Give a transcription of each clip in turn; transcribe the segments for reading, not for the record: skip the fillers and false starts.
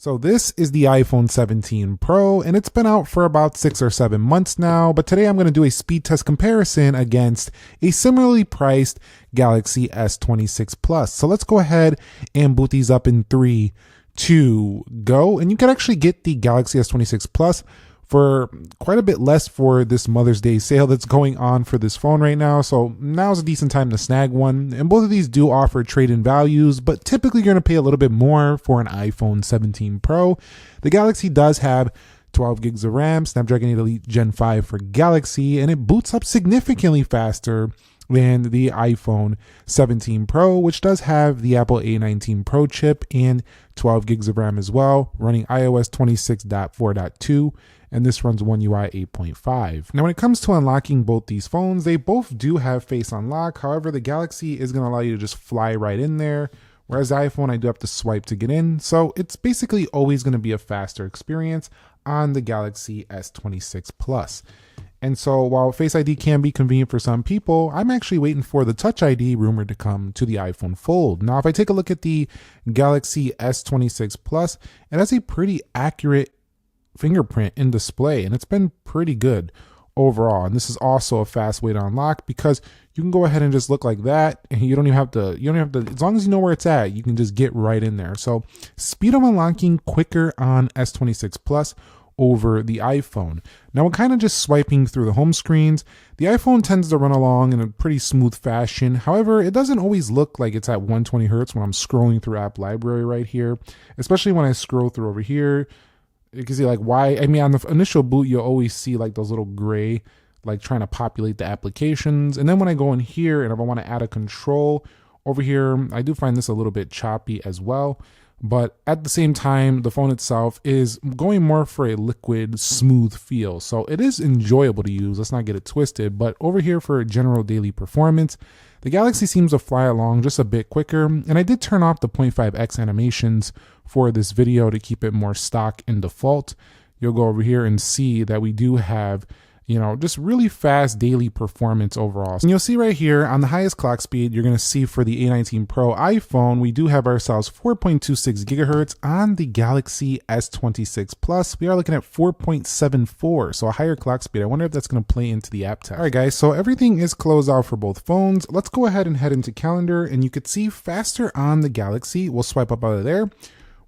So this is the iPhone 17 Pro, and it's been out for about 6 or 7 months now, but today I'm going to do a speed test comparison against a similarly priced Galaxy S26 Plus. So let's go ahead and boot these up in 3, 2, go. And you can actually get the Galaxy S26 Plus for quite a bit less for this Mother's Day sale that's going on for this phone right now. So now's a decent time to snag one. And both of these do offer trade-in values, but typically you're going to pay a little bit more for an iPhone 17 Pro. The Galaxy does have 12 gigs of RAM, Snapdragon 8 Elite Gen 5 for Galaxy, and it boots up significantly faster than the iPhone 17 Pro, which does have the Apple A19 Pro chip and 12 gigs of RAM as well, running iOS 26.4.2, and this runs One UI 8.5. Now, when it comes to unlocking both these phones, they both do have Face Unlock. However, the Galaxy is going to allow you to just fly right in there, whereas the iPhone, I do have to swipe to get in. So it's basically always going to be a faster experience on the Galaxy S26 Plus. And so while Face ID can be convenient for some people, I'm actually waiting for the Touch ID rumored to come to the iPhone Fold. Now, if I take a look at the Galaxy S26 Plus, it has a pretty accurate fingerprint in display, and it's been pretty good overall. And this is also a fast way to unlock because you can go ahead and just look like that, and you don't even have to, as long as you know where it's at, you can just get right in there. So speed of unlocking quicker on S26 Plus over the iPhone. Now, we're kind of just swiping through the home screens. The iPhone tends to run along in a pretty smooth fashion. However, it doesn't always look like it's at 120 hertz when I'm scrolling through App Library right here, especially when I scroll through over here. You can see like why, I mean, on the initial boot, you'll always see like those little gray, like trying to populate the applications. And then when I go in here and if I want to add a control over here, I do find this a little bit choppy as well. But at the same time, the phone itself is going more for a liquid, smooth feel. So it is enjoyable to use. Let's not get it twisted. But over here for general daily performance, the Galaxy seems to fly along just a bit quicker. And I did turn off the 0.5x animations for this video to keep it more stock and default. You'll go over here and see that we do have, just really fast daily performance overall. And you'll see right here on the highest clock speed, you're going to see for the A19 Pro iPhone, we do have ourselves 4.26 gigahertz. On the Galaxy S26 Plus, we are looking at 4.74, so a higher clock speed. I wonder if that's going to play into the app test. All right, guys, so everything is closed out for both phones. Let's go ahead and head into calendar, and you could see faster on the Galaxy. We'll swipe up out of there.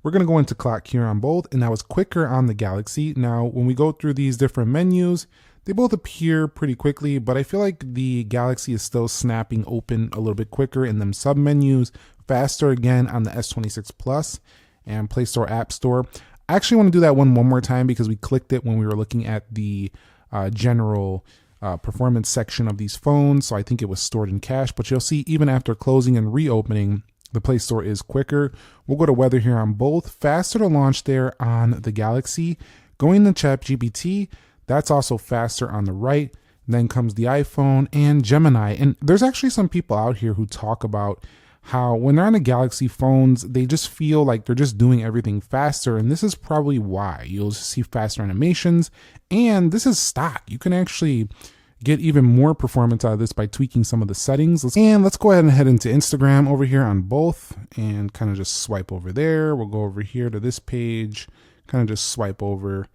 We're going to go into clock here on both, and that was quicker on the Galaxy. Now, when we go through these different menus, they both appear pretty quickly, but I feel like the Galaxy is still snapping open a little bit quicker in them sub-menus, faster again on the S26 Plus and Play Store, App Store. I actually want to do that one more time because we clicked it when we were looking at the general performance section of these phones, so I think it was stored in cache, but you'll see even after closing and reopening, the Play Store is quicker. We'll go to weather here on both. Faster to launch there on the Galaxy. Going to ChatGPT, that's also faster on the right. Then comes the iPhone and Gemini. And there's actually some people out here who talk about how when they're on the Galaxy phones, they just feel like they're just doing everything faster. And this is probably why. You'll see faster animations. And this is stock. You can actually get even more performance out of this by tweaking some of the settings. Let's go ahead and head into Instagram over here on both and kind of just swipe over there. We'll go over here to this page, kind of just swipe over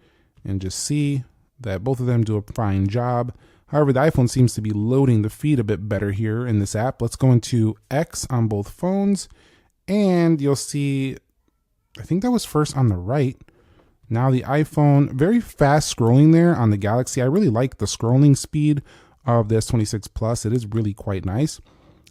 and just see that both of them do a fine job. However, the iPhone seems to be loading the feed a bit better here in this app. Let's go into X on both phones, and you'll see, I think that was first on the right. Now the iPhone, very fast scrolling there on the Galaxy. I really like the scrolling speed of the S26 Plus. It is really quite nice.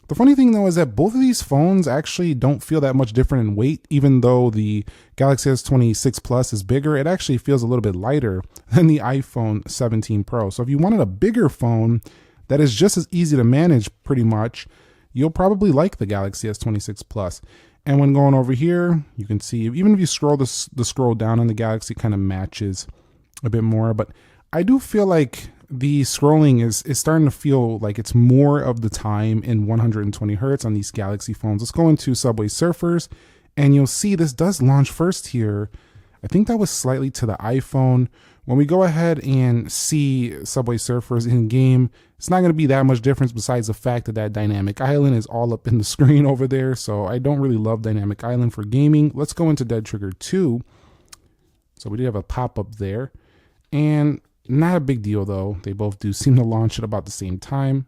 The funny thing though is that both of these phones actually don't feel that much different in weight. Even though the Galaxy S26 Plus is bigger, it actually feels a little bit lighter than the iPhone 17 Pro. So if you wanted a bigger phone that is just as easy to manage pretty much, you'll probably like the Galaxy S26 Plus. And when going over here, you can see, even if you scroll the scroll down on the Galaxy, it kind of matches a bit more. But I do feel like the scrolling is starting to feel like it's more of the time in 120 hertz on these Galaxy phones. Let's go into Subway Surfers, and you'll see this does launch first here. I think that was slightly to the iPhone. When we go ahead and see Subway Surfers in game, it's not going to be that much difference besides the fact that that Dynamic Island is all up in the screen over there. So I don't really love Dynamic Island for gaming. Let's go into Dead Trigger 2. So we do have a pop-up there. And not a big deal though. They both do seem to launch at about the same time.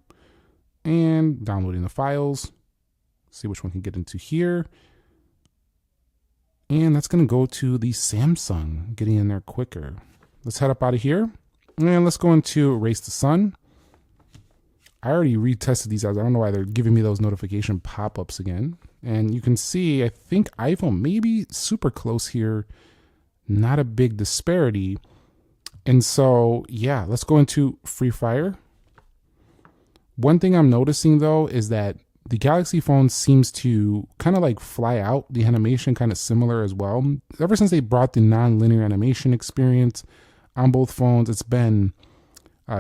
And downloading the files. See which one can get into here. And that's going to go to the Samsung, getting in there quicker. Let's head up out of here. And let's go into Erase the Sun. I already retested these apps. I don't know why they're giving me those notification pop-ups again. And you can see, I think iPhone maybe super close here. Not a big disparity. And so, yeah, let's go into Free Fire. One thing I'm noticing though is that the Galaxy phone seems to kind of like fly out. The animation kind of similar as well. Ever since they brought the non-linear animation experience on both phones, it's been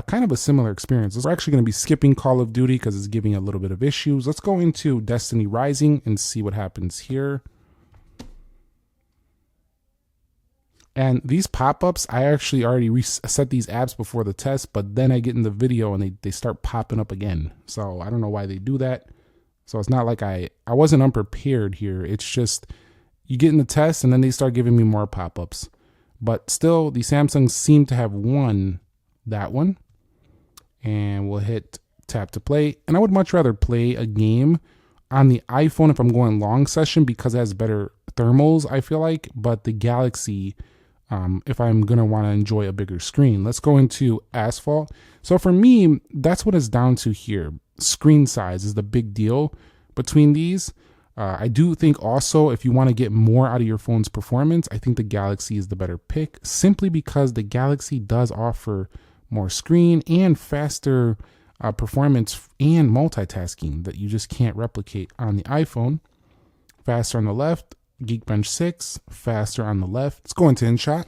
kind of a similar experience. We're actually going to be skipping Call of Duty because it's giving a little bit of issues. Let's go into Destiny Rising and see what happens here. And these pop-ups, I actually already set these apps before the test, but then I get in the video and they start popping up again. So I don't know why they do that. So it's not like I wasn't unprepared here. It's just you get in the test and then they start giving me more pop-ups. But still, the Samsung seem to have won that one. And we'll hit tap to play. And I would much rather play a game on the iPhone if I'm going long session because it has better thermals, I feel like. But the Galaxy, if I'm going to want to enjoy a bigger screen. Let's go into Asphalt. So for me, that's what it's down to here. Screen size is the big deal between these. I do think also if you want to get more out of your phone's performance, I think the Galaxy is the better pick simply because the Galaxy does offer more screen and faster performance and multitasking that you just can't replicate on the iPhone. Faster on the left, Geekbench 6, faster on the left. Let's go into InShot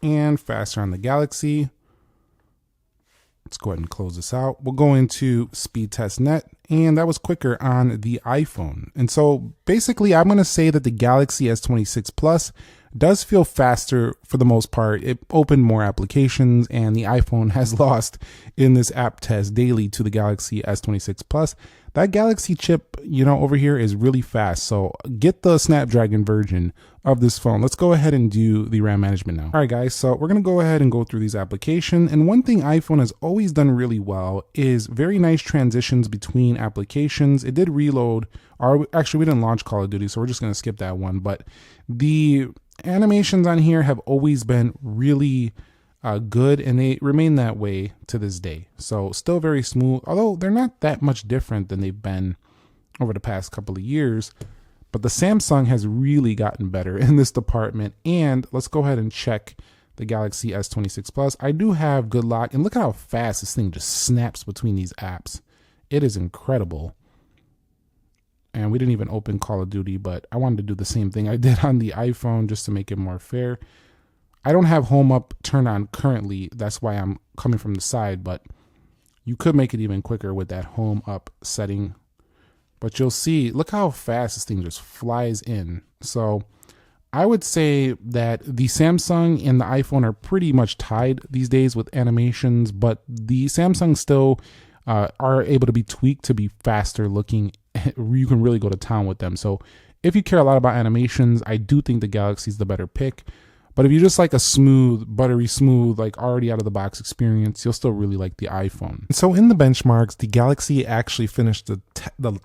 and faster on the Galaxy. Let's go ahead and close this out. We'll go into Speed Test Net, and that was quicker on the iPhone. And so basically, I'm going to say that the Galaxy S26 Plus does feel faster for the most part. It opened more applications, and the iPhone has lost in this app test daily to the Galaxy S26 Plus. That Galaxy chip, over here is really fast. So get the Snapdragon version of this phone. Let's go ahead and do the RAM management now. All right, guys, so we're going to go ahead and go through these applications. And one thing iPhone has always done really well is very nice transitions between applications. It did reload, or actually we didn't launch Call of Duty, so we're just going to skip that one. But the animations on here have always been really good, and they remain that way to this day. So still very smooth, although they're not that much different than they've been over the past couple of years. But the Samsung has really gotten better in this department. And let's go ahead and check the Galaxy S26 Plus. I do have good lock, and look at how fast this thing just snaps between these apps. It is incredible. And we didn't even open Call of Duty, but I wanted to do the same thing I did on the iPhone just to make it more fair. I don't have home up turned on currently. That's why I'm coming from the side, but you could make it even quicker with that home up setting. But you'll see, look how fast this thing just flies in. So I would say that the Samsung and the iPhone are pretty much tied these days with animations, but the Samsung still are able to be tweaked to be faster looking. You can really go to town with them. So if you care a lot about animations, I do think the Galaxy is the better pick. But if you just like a smooth, buttery smooth, like already out of the box experience, you'll still really like the iPhone. So in the benchmarks, the Galaxy actually finished the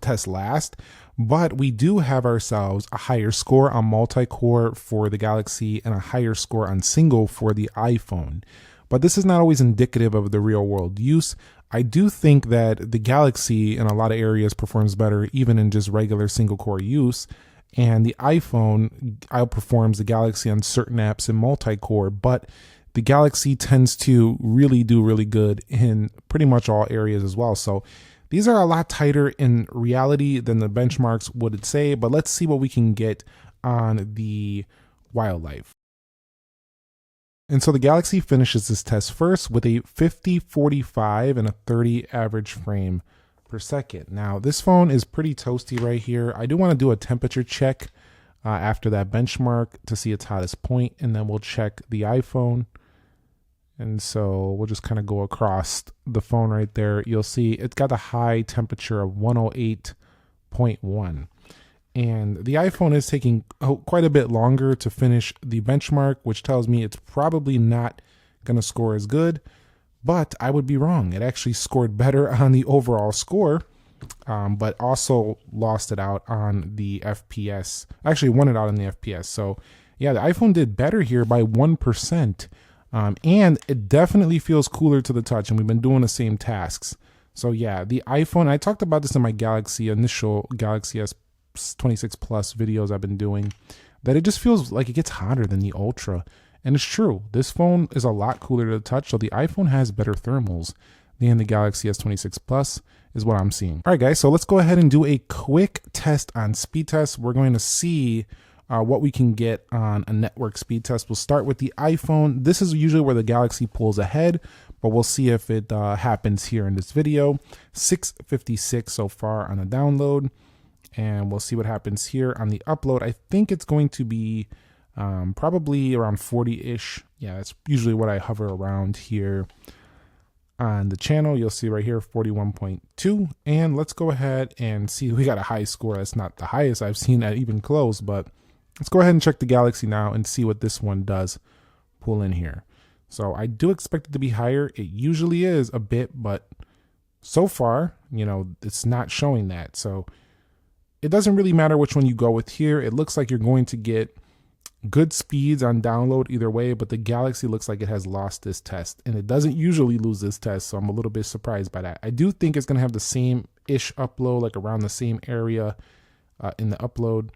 test last, but we do have ourselves a higher score on multi-core for the Galaxy and a higher score on single for the iPhone. But this is not always indicative of the real world use. I do think that the Galaxy in a lot of areas performs better even in just regular single core use. And the iPhone outperforms the Galaxy on certain apps in multi-core, but the Galaxy tends to really do really good in pretty much all areas as well. So these are a lot tighter in reality than the benchmarks would say, but let's see what we can get on the wildlife. And so the Galaxy finishes this test first with a 50, 45, and a 30 average frame per second. Now this phone is pretty toasty right here. I do want to do a temperature check after that benchmark to see its hottest point, and then we'll check the iPhone. And so we'll just kind of go across the phone right there. You'll see it's got a high temperature of 108.1. And the iPhone is taking quite a bit longer to finish the benchmark, which tells me it's probably not going to score as good, but I would be wrong. It actually scored better on the overall score, but also lost it out on the FPS. Actually won it out on the FPS. So yeah, the iPhone did better here by 1%. And it definitely feels cooler to the touch, and we've been doing the same tasks. So yeah, the iPhone, I talked about this in my initial Galaxy S26 Plus videos I've been doing, that it just feels like it gets hotter than the Ultra. And it's true. This phone is a lot cooler to the touch, so the iPhone has better thermals than the Galaxy S26 Plus is what I'm seeing. All right, guys, so let's go ahead and do a quick test on speed test. We're going to see what we can get on a network speed test. We'll start with the iPhone. This is usually where the Galaxy pulls ahead, but we'll see if it happens here in this video. 656 so far on the download, and we'll see what happens here on the upload. I think it's going to be probably around 40-ish. Yeah, that's usually what I hover around here on the channel. You'll see right here 41.2, and let's go ahead and see. We got a high score. That's not the highest I've seen at even close, but let's go ahead and check the Galaxy now and see what this one does pull in here. So I do expect it to be higher. It usually is a bit, but so far, you know, it's not showing that. So it doesn't really matter which one you go with here. It looks like you're going to get good speeds on download either way, but the Galaxy looks like it has lost this test, and it doesn't usually lose this test, so I'm a little bit surprised by that. I do think it's going to have the same-ish upload, like around the same area in the upload,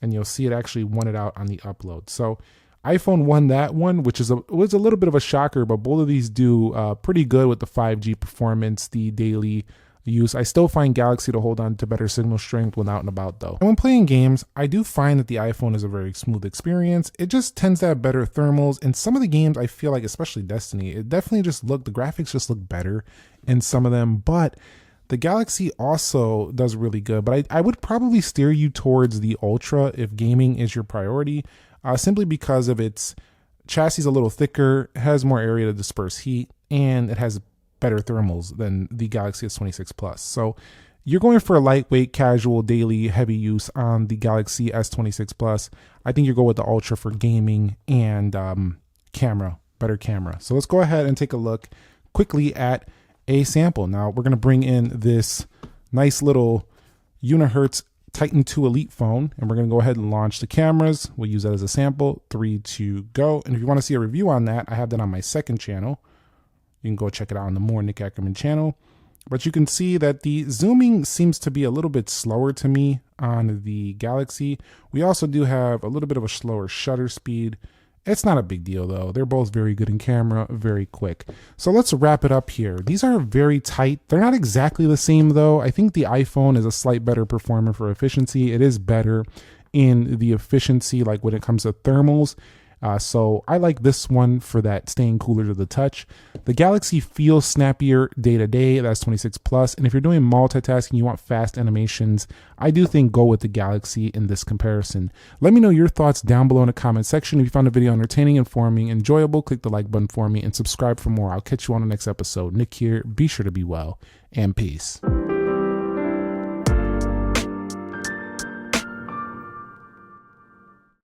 and you'll see it actually won it out on the upload. So iPhone won that one, which was a little bit of a shocker, but both of these do pretty good with the 5G performance, the daily use. I still find Galaxy to hold on to better signal strength when out and about though. And when playing games, I do find that the iPhone is a very smooth experience. It just tends to have better thermals. In some of the games, I feel like, especially Destiny, it definitely the graphics just look better in some of them, but the Galaxy also does really good. But I would probably steer you towards the Ultra if gaming is your priority, simply because of its chassis is a little thicker, has more area to disperse heat, and it has better thermals than the Galaxy S26 Plus. So you're going for a lightweight, casual, daily, heavy use on the Galaxy S26 Plus. I think you go with the Ultra for gaming and better camera. So let's go ahead and take a look quickly at a sample. Now we're going to bring in this nice little Unihertz Titan 2 Elite phone, and we're going to go ahead and launch the cameras. We'll use that as a sample. 3, 2, go. And if you want to see a review on that, I have that on my second channel. You can go check it out on the More Nick Ackerman channel. But you can see that the zooming seems to be a little bit slower to me on the Galaxy. We also do have a little bit of a slower shutter speed. It's not a big deal though. They're both very good in camera, very quick. So let's wrap it up here. These are very tight. They're not exactly the same though. I think the iPhone is a slight better performer for efficiency. It is better in the efficiency, like when it comes to thermals. So I like this one for that staying cooler to the touch. The Galaxy feels snappier day to day. That's S26 Plus. And if you're doing multitasking, you want fast animations, I do think go with the Galaxy in this comparison. Let me know your thoughts down below in the comment section. If you found the video entertaining, informing, enjoyable, click the like button for me and subscribe for more. I'll catch you on the next episode. Nick here. Be sure to be well, and peace.